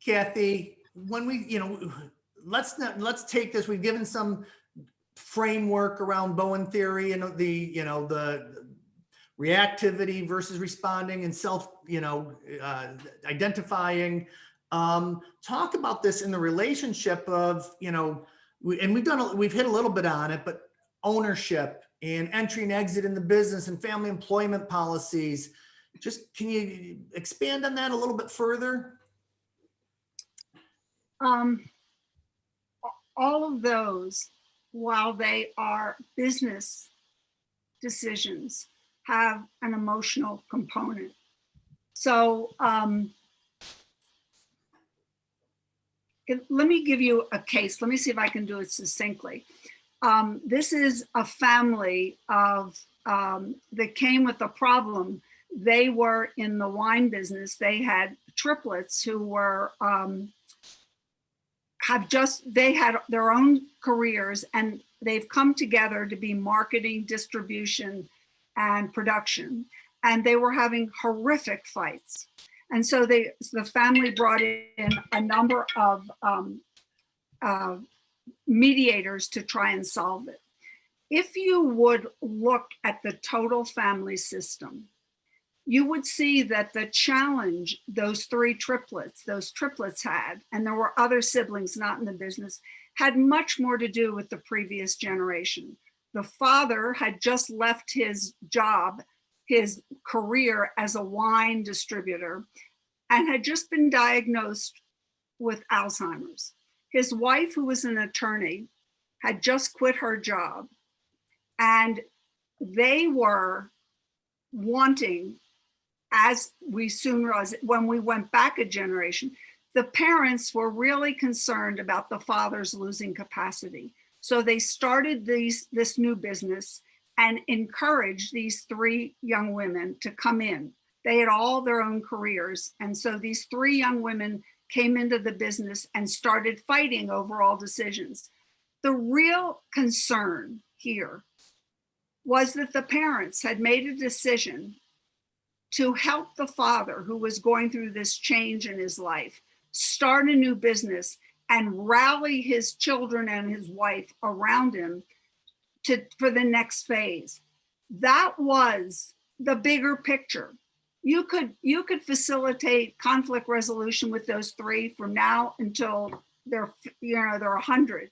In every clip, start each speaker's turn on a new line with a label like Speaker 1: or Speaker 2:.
Speaker 1: Kathy, when we, let's take this, we've given some framework around Bowen theory and the reactivity versus responding and identifying. Talk about this in the relationship of, and we've hit a little bit on it, but ownership and entry and exit in the business and family employment policies. Just, can you expand on that a little bit further?
Speaker 2: All of those, while they are business decisions, have an emotional component. So let me give you a case. Let me see if I can do it succinctly. This is a family that came with a problem. They were in the wine business. They had triplets who were they had their own careers, and they've come together to be marketing, distribution, and production. And they were having horrific fights. And so the family brought in a number of mediators to try and solve it. If you would look at the total family system, you would see that the challenge those triplets had, and there were other siblings not in the business, had much more to do with the previous generation. The father had just left his job, his career as a wine distributor, and had just been diagnosed with Alzheimer's. His wife, who was an attorney, had just quit her job, and they were wanting, as we soon realized when we went back a generation, the parents were really concerned about the father's losing capacity. So they started this new business and encouraged these three young women to come in. They had all their own careers. And so these three young women came into the business and started fighting over all decisions. The real concern here was that the parents had made a decision to help the father, who was going through this change in his life, start a new business and rally his children and his wife around him for the next phase. That was the bigger picture. You could facilitate conflict resolution with those three from now until they're 100.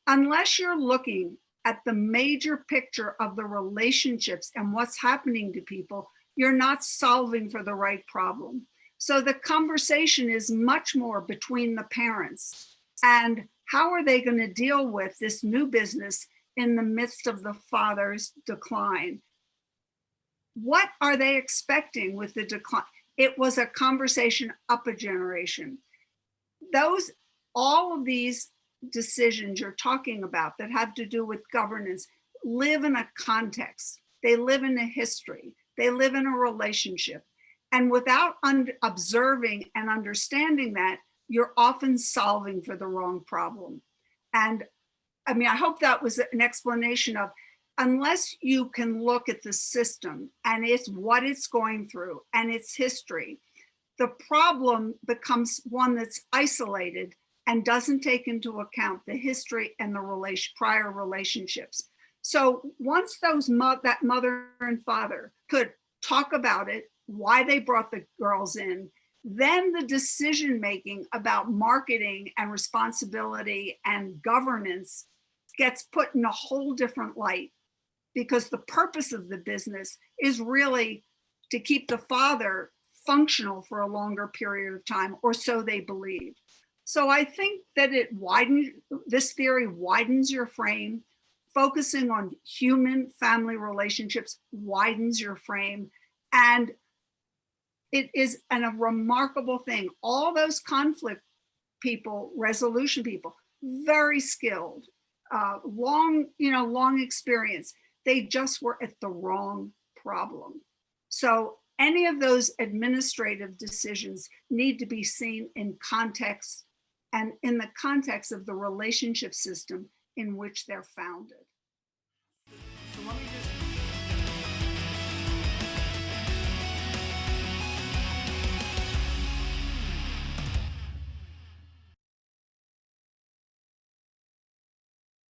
Speaker 2: Unless you're looking at the major picture of the relationships and what's happening to people, you're not solving for the right problem. So the conversation is much more between the parents and how are they going to deal with this new business in the midst of the father's decline? What are they expecting with the decline? It was a conversation up a generation. All of these decisions you're talking about that have to do with governance live in a context. They live in a history. They live in a relationship. And without observing and understanding that, you're often solving for the wrong problem. And I mean, I hope that was an explanation of, unless you can look at the system and it's what it's going through and its history, the problem becomes one that's isolated and doesn't take into account the history and the prior relationships. So once that mother and father could talk about it, why they brought the girls in, then the decision-making about marketing and responsibility and governance gets put in a whole different light, because the purpose of the business is really to keep the father functional for a longer period of time, or so they believe. So I think that this theory widens your frame. Focusing on human family relationships widens your frame. And it is a remarkable thing. All those conflict people, resolution people, very skilled, long experience. They just were at the wrong problem. So any of those administrative decisions need to be seen in context, and in the context of the relationship system in which they're founded.